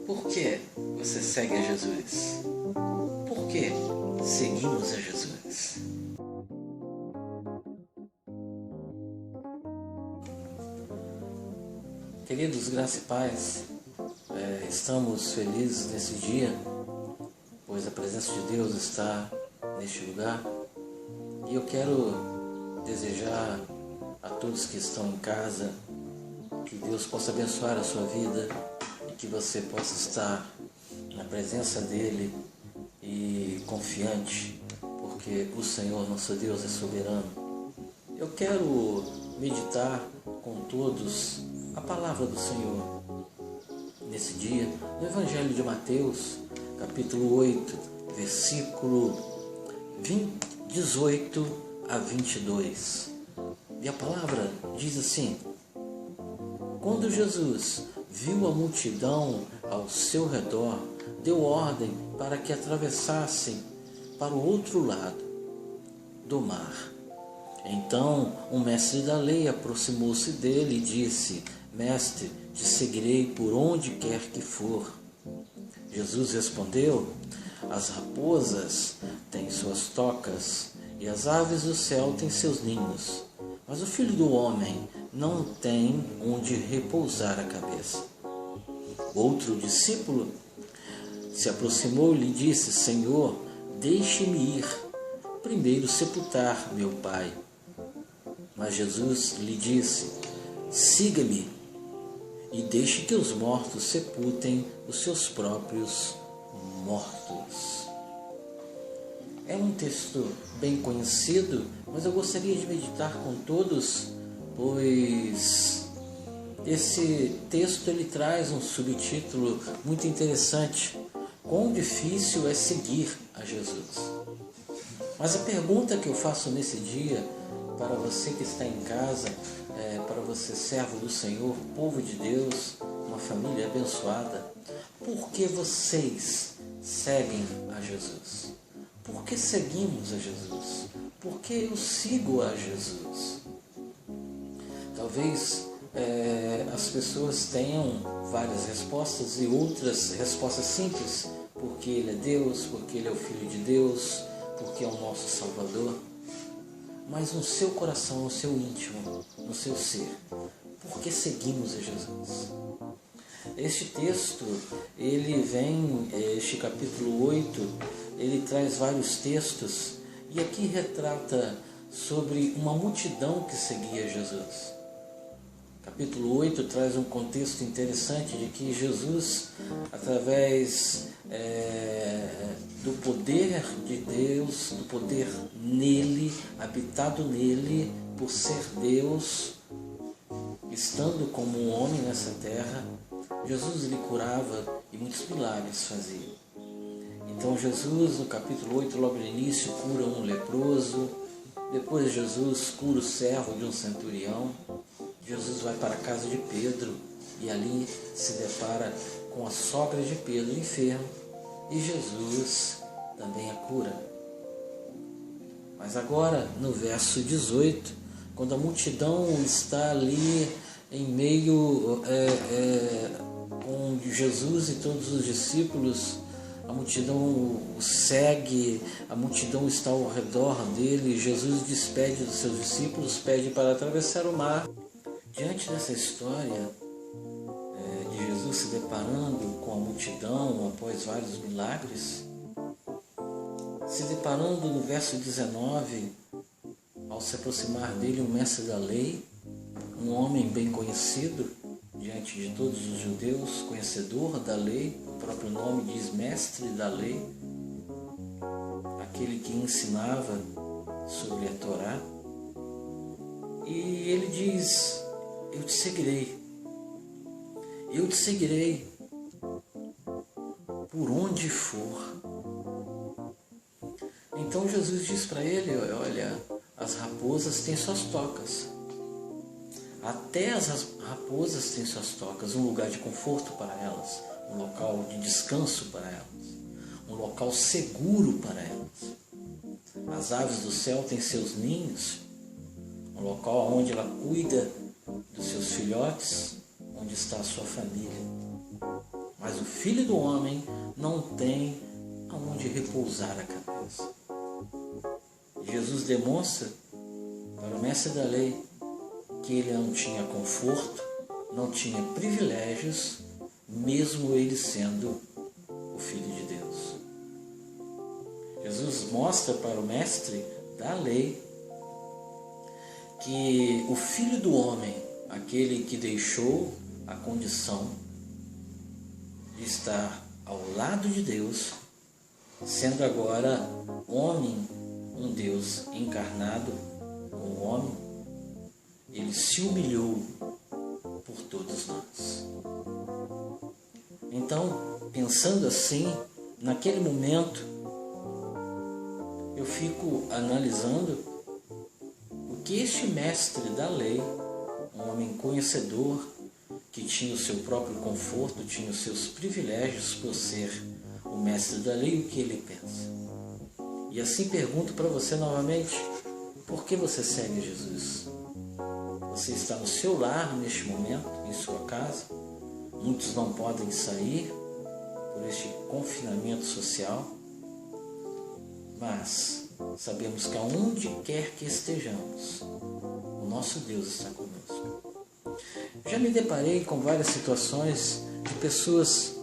Por que você segue a Jesus? Por que seguimos a Jesus? Queridos, graça e paz, estamos felizes nesse dia, pois a presença de Deus está neste lugar. E eu quero desejar a todos que estão em casa que Deus possa abençoar a sua vida e que você possa estar na presença dEle e confiante, porque o Senhor, nosso Deus, é soberano. Eu quero meditar com todos a palavra do Senhor nesse dia, no Evangelho de Mateus, capítulo 8, versículo 18 a 22. E a palavra diz assim: quando Jesus viu a multidão ao seu redor, deu ordem para que atravessassem para o outro lado do mar. Então um mestre da lei aproximou-se dele e disse: Mestre, te seguirei por onde quer que for. Jesus respondeu: as raposas têm suas tocas e as aves do céu têm seus ninhos, mas o Filho do Homem não tem onde repousar a cabeça. Outro discípulo se aproximou e lhe disse: Senhor, deixe-me ir primeiro sepultar meu pai. Mas Jesus lhe disse: siga-me e deixe que os mortos sepultem os seus próprios mortos. É um texto bem conhecido, mas eu gostaria de meditar com todos, pois esse texto ele traz um subtítulo muito interessante: quão difícil é seguir a Jesus. Mas a pergunta que eu faço nesse dia, para você que está em casa, para você servo do Senhor, povo de Deus, uma família abençoada, por que vocês seguem a Jesus? Por que seguimos a Jesus? Por que eu sigo a Jesus? Talvez as pessoas tenham várias respostas e outras respostas simples: porque Ele é Deus, porque Ele é o Filho de Deus, porque é o nosso Salvador. Mas no seu coração, no seu íntimo, no seu ser, por que seguimos a Jesus? Este texto, ele vem, este capítulo 8, ele traz vários textos e aqui retrata sobre uma multidão que seguia Jesus. Capítulo 8 traz um contexto interessante de que Jesus, através do poder de Deus, do poder nele, habitado nele, por ser Deus, estando como um homem nessa terra, Jesus lhe curava e muitos milagres fazia. Então Jesus, no capítulo 8, logo no início, cura um leproso. Depois Jesus cura o servo de um centurião. Jesus vai para a casa de Pedro e ali se depara com a sogra de Pedro enfermo e Jesus também a cura. Mas agora, no verso 18, quando a multidão está ali em meio com Jesus e todos os discípulos, a multidão o segue, a multidão está ao redor dele, Jesus despede dos seus discípulos, pede para atravessar o mar. Diante dessa história de Jesus se deparando com a multidão após vários milagres, se deparando no verso 19, ao se aproximar dele um mestre da lei, um homem bem conhecido diante de todos os judeus, conhecedor da lei, o próprio nome diz mestre da lei, aquele que ensinava sobre a Torá, e ele diz: eu te seguirei por onde for. Então Jesus diz para ele: olha, as raposas têm suas tocas, até as raposas têm suas tocas, um lugar de conforto para elas, um local de descanso para elas, um local seguro para elas. as aves do céu têm seus ninhos, um local onde ela cuida dos seus filhotes, onde está a sua família. Mas o Filho do Homem não tem aonde repousar a cabeça. Jesus demonstra para o mestre da lei que ele não tinha conforto, não tinha privilégios, mesmo ele sendo o Filho de Deus. Jesus mostra para o mestre da lei que o Filho do Homem, aquele que deixou a condição de estar ao lado de Deus, sendo agora homem, um Deus encarnado como homem, ele se humilhou por todos nós. Então, pensando assim, naquele momento, eu fico analisando o que este mestre da lei, um homem conhecedor, que tinha o seu próprio conforto, tinha os seus privilégios por ser o mestre da lei, o que ele pensa. E assim pergunto para você novamente, por que você segue Jesus? Você está no seu lar neste momento, em sua casa. Muitos não podem sair por este confinamento social, mas sabemos que aonde quer que estejamos, o nosso Deus está conosco. Já me deparei com várias situações de pessoas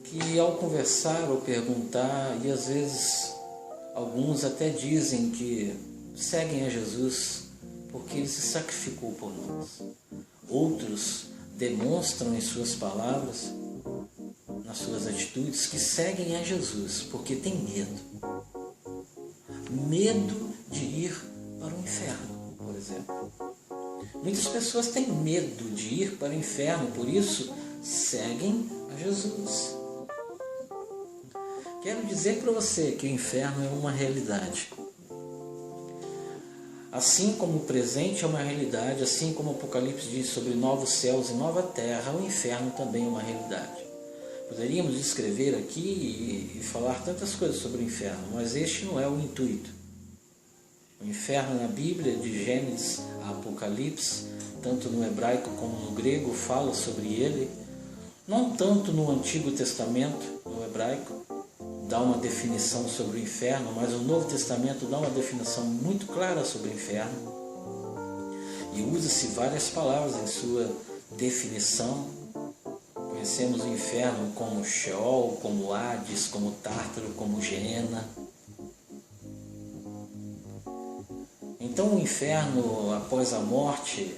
que ao conversar ou perguntar, e às vezes alguns até dizem que seguem a Jesus porque ele se sacrificou por nós. Outros demonstram em suas palavras, nas suas atitudes, que seguem a Jesus porque têm medo. Medo de ir para o inferno, por exemplo. Muitas pessoas têm medo de ir para o inferno, por isso seguem a Jesus. Quero dizer para você que o inferno é uma realidade. Assim como o presente é uma realidade, assim como o Apocalipse diz sobre novos céus e nova terra, o inferno também é uma realidade. Poderíamos escrever aqui e falar tantas coisas sobre o inferno, mas este não é o intuito. O inferno na Bíblia, de Gênesis a Apocalipse, tanto no hebraico como no grego, fala sobre ele. Não tanto no Antigo Testamento, no hebraico, dá uma definição sobre o inferno, mas o Novo Testamento dá uma definição muito clara sobre o inferno. E usa-se várias palavras em sua definição. Conhecemos o inferno como Sheol, como Hades, como Tártaro, como Geena. Então o inferno, após a morte,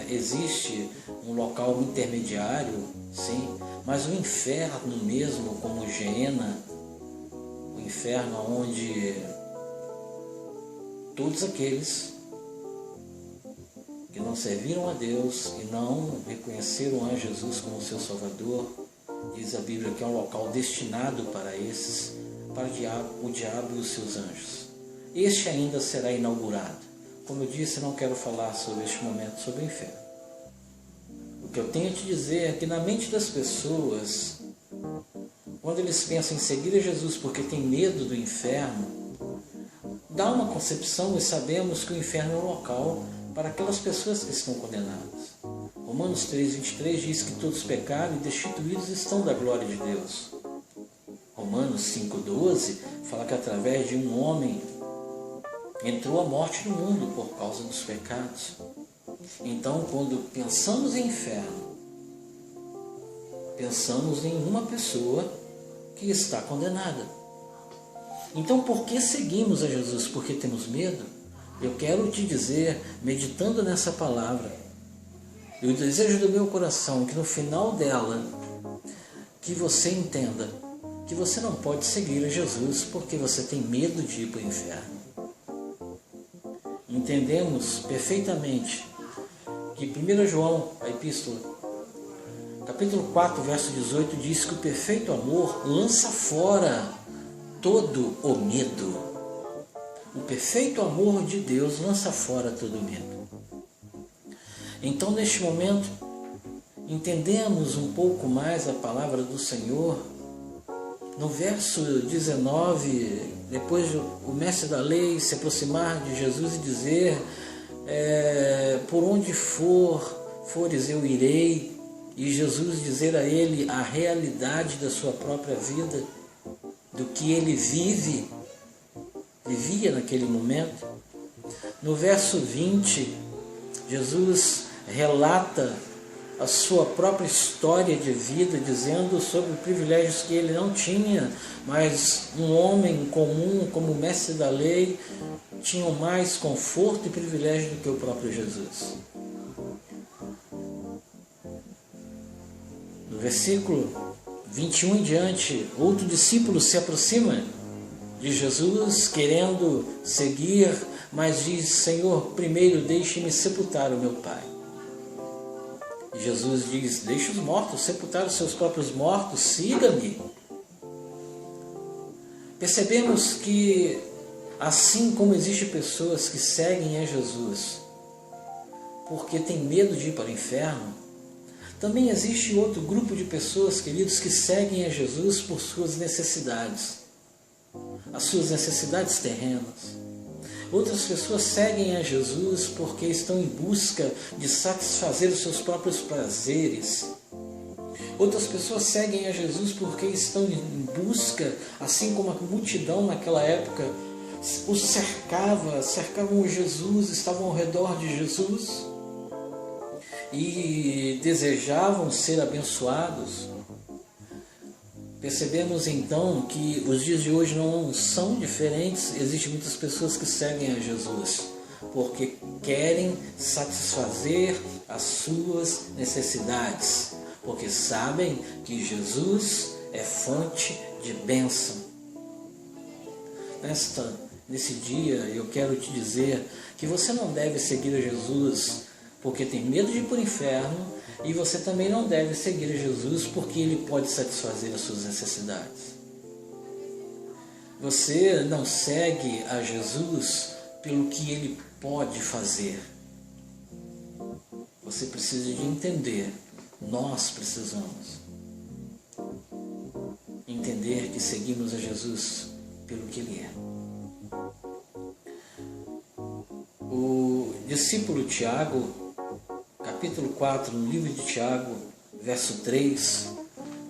existe um local intermediário, sim, mas o inferno mesmo, como Geena, o inferno onde todos aqueles que não serviram a Deus e não reconheceram a Jesus como seu Salvador, diz a Bíblia que é um local destinado para esses, para o diabo e os seus anjos. Este ainda será inaugurado. Como eu disse, não quero falar sobre este momento, sobre o inferno. O que eu tenho a te dizer é que na mente das pessoas, quando eles pensam em seguir a Jesus porque tem medo do inferno, dá uma concepção, e sabemos que o inferno é um local para aquelas pessoas que estão condenadas. Romanos 3:23 diz que todos pecaram e destituídos estão da glória de Deus. Romanos 5:12 fala que através de um homem entrou a morte no mundo por causa dos pecados. Então, quando pensamos em inferno, pensamos em uma pessoa que está condenada. Então, por que seguimos a Jesus? Porque temos medo? Eu quero te dizer, meditando nessa palavra, e o desejo do meu coração, que no final dela, que você entenda que você não pode seguir a Jesus porque você tem medo de ir para o inferno. Entendemos perfeitamente que 1 João, a epístola, capítulo 4, verso 18, diz que o perfeito amor lança fora todo o medo. O perfeito amor de Deus lança fora todo o medo. Então, neste momento, entendemos um pouco mais a palavra do Senhor No verso 19, depois o mestre da lei se aproximar de Jesus e dizer, por onde fores eu irei, e Jesus dizer a ele a realidade da sua própria vida, do que ele vivia naquele momento. No verso 20, Jesus relata a sua própria história de vida, dizendo sobre privilégios que ele não tinha, mas um homem comum, como mestre da lei, tinha mais conforto e privilégio do que o próprio Jesus. No versículo 21 em diante, outro discípulo se aproxima de Jesus, querendo seguir, mas diz, Senhor, primeiro deixe-me sepultar o meu pai. E Jesus diz, deixe os mortos sepultar os seus próprios mortos, siga-me. Percebemos que, assim como existem pessoas que seguem a Jesus porque tem medo de ir para o inferno, também existe outro grupo de pessoas, queridos, que seguem a Jesus por suas necessidades, as suas necessidades terrenas. Outras pessoas seguem a Jesus porque estão em busca de satisfazer os seus próprios prazeres. Outras pessoas seguem a Jesus porque estão em busca, assim como a multidão naquela época os cercavam Jesus, estavam ao redor de Jesus e desejavam ser abençoados. Percebemos então que os dias de hoje não são diferentes. Existem muitas pessoas que seguem a Jesus porque querem satisfazer as suas necessidades, porque sabem que Jesus é fonte de bênção. Nesse dia eu quero te dizer que você não deve seguir a Jesus porque tem medo de ir para o inferno, e você também não deve seguir a Jesus porque Ele pode satisfazer as suas necessidades. Você não segue a Jesus pelo que Ele pode fazer. Você precisa de entender, nós precisamos entender que seguimos a Jesus pelo que Ele é. O discípulo Tiago, capítulo 4, no livro de Tiago, verso 3,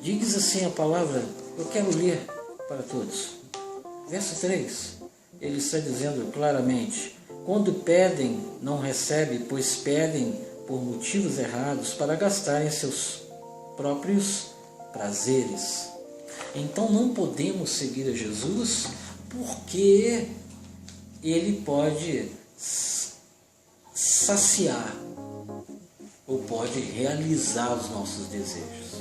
diz assim a palavra, eu quero ler para todos. Verso 3, ele está dizendo claramente, quando pedem, não recebem, pois pedem por motivos errados para gastarem seus próprios prazeres. Então não podemos seguir a Jesus porque Ele pode saciar ou pode realizar os nossos desejos.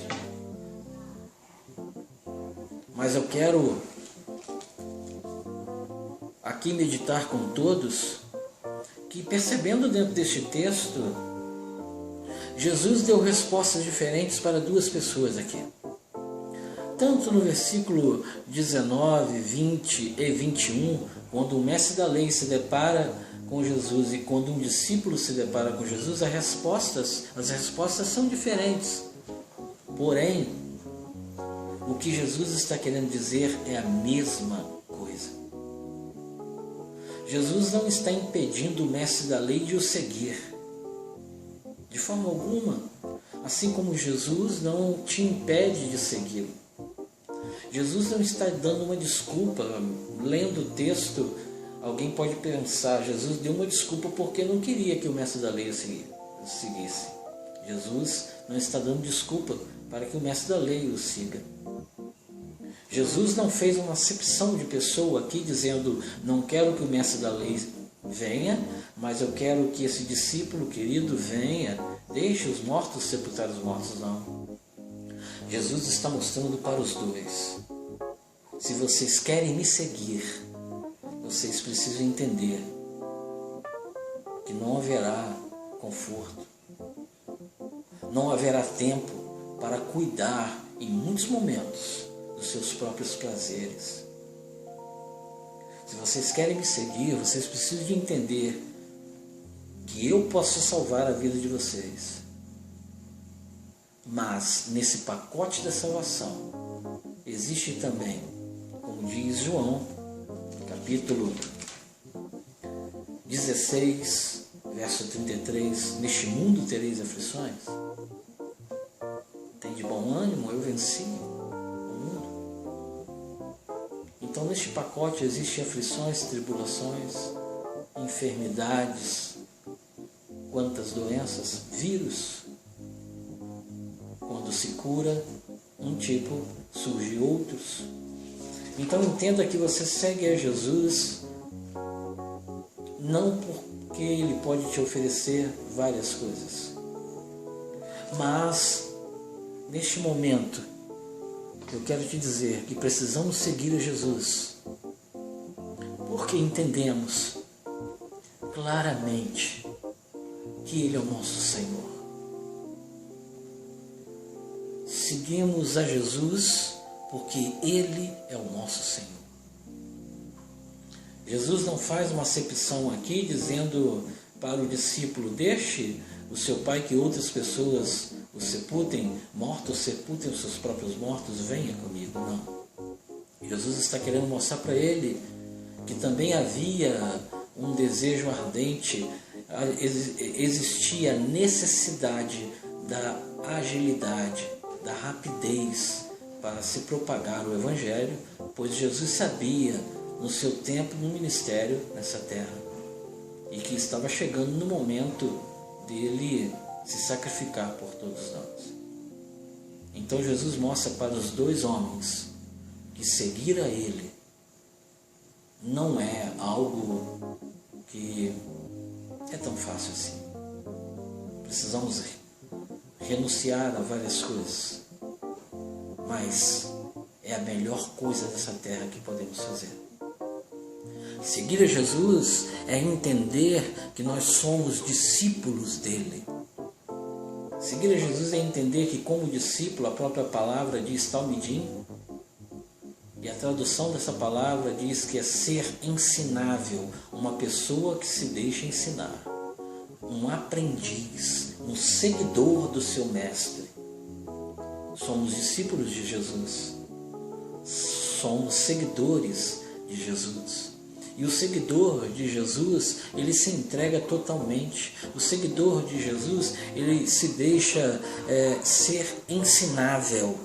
Mas eu quero aqui meditar com todos que, percebendo dentro deste texto, Jesus deu respostas diferentes para duas pessoas aqui. Tanto no versículo 19, 20 e 21, quando o mestre da lei se depara com Jesus e quando um discípulo se depara com Jesus, as respostas são diferentes. Porém, o que Jesus está querendo dizer é a mesma coisa. Jesus não está impedindo o mestre da lei de o seguir, de forma alguma, assim como Jesus não te impede de segui-lo. Jesus não está dando uma desculpa. Lendo o texto, alguém pode pensar, Jesus deu uma desculpa porque não queria que o mestre da lei o seguisse. Jesus não está dando desculpa para que o mestre da lei o siga. Jesus não fez uma acepção de pessoa aqui dizendo, não quero que o mestre da lei venha, mas eu quero que esse discípulo querido venha, deixe os mortos sepultar os mortos, não. Jesus está mostrando para os dois, se vocês querem me seguir, vocês precisam entender que não haverá conforto, não haverá tempo para cuidar em muitos momentos dos seus próprios prazeres. Se vocês querem me seguir, vocês precisam de entender que eu posso salvar a vida de vocês. Mas nesse pacote da salvação existe também, como diz João, capítulo 16, verso 33, neste mundo tereis aflições. Tem de bom ânimo, eu venci o mundo. Então neste pacote existem aflições, tribulações, enfermidades, quantas doenças, vírus. Quando se cura um tipo, surge outros. Então entenda que você segue a Jesus não porque Ele pode te oferecer várias coisas, mas neste momento eu quero te dizer que precisamos seguir a Jesus porque entendemos claramente que Ele é o nosso Senhor. Seguimos a Jesus porque Ele é o nosso Senhor. Jesus não faz uma acepção aqui dizendo para o discípulo: deixe o seu pai que outras pessoas o sepultem, mortos sepultem os seus próprios mortos, venha comigo. Não. Jesus está querendo mostrar para ele que também havia um desejo ardente, existia a necessidade da agilidade, da rapidez para se propagar o Evangelho, pois Jesus sabia no seu tempo no ministério nessa terra e que estava chegando no momento dele se sacrificar por todos nós. Então Jesus mostra para os dois homens que seguir a Ele não é algo que é tão fácil assim. Precisamos renunciar a várias coisas, mas é a melhor coisa dessa terra que podemos fazer. Seguir a Jesus é entender que nós somos discípulos dele. Seguir a Jesus é entender que, como discípulo, a própria palavra diz talmidim, e a tradução dessa palavra diz que é ser ensinável, uma pessoa que se deixa ensinar, um aprendiz, um seguidor do seu mestre. Somos discípulos de Jesus, somos seguidores de Jesus. E o seguidor de Jesus, ele se entrega totalmente. O seguidor de Jesus, ele se deixa ser ensinável.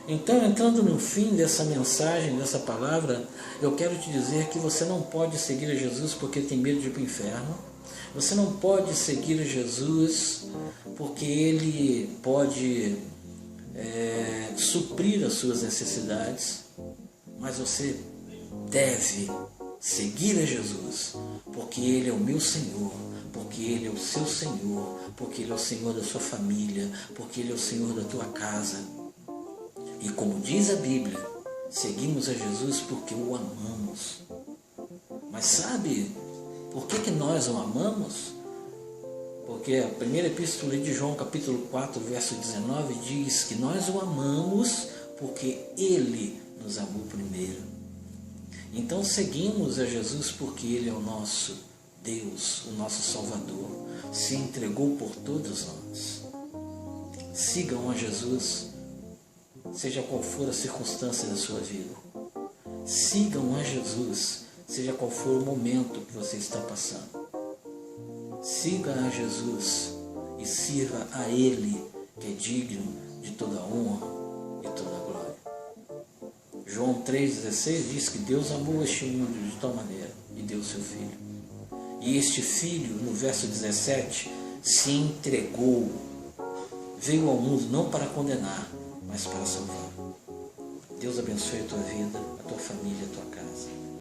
Então, entrando no fim dessa mensagem, dessa palavra, eu quero te dizer que você não pode seguir a Jesus porque tem medo de ir para o inferno. Você não pode seguir a Jesus porque Ele pode suprir as suas necessidades. Mas você deve seguir a Jesus, porque Ele é o meu Senhor, porque Ele é o seu Senhor, porque Ele é o Senhor da sua família, porque Ele é o Senhor da tua casa. E como diz a Bíblia, seguimos a Jesus porque o amamos. Mas sabe por que nós o amamos? Porque a primeira epístola de João, capítulo 4, verso 19, diz que nós o amamos porque Ele nos amou primeiro. Então seguimos a Jesus porque Ele é o nosso Deus, o nosso Salvador, se entregou por todos nós. Sigam a Jesus, seja qual for a circunstância da sua vida. Sigam a Jesus, seja qual for o momento que você está passando. Siga a Jesus e sirva a Ele, que é digno de toda honra e toda glória. João 3,16 diz que Deus amou este mundo de tal maneira e deu seu Filho. E este Filho, no verso 17, se entregou, veio ao mundo não para condenar, mas para salvar. Deus abençoe a tua vida, a tua família, a tua casa.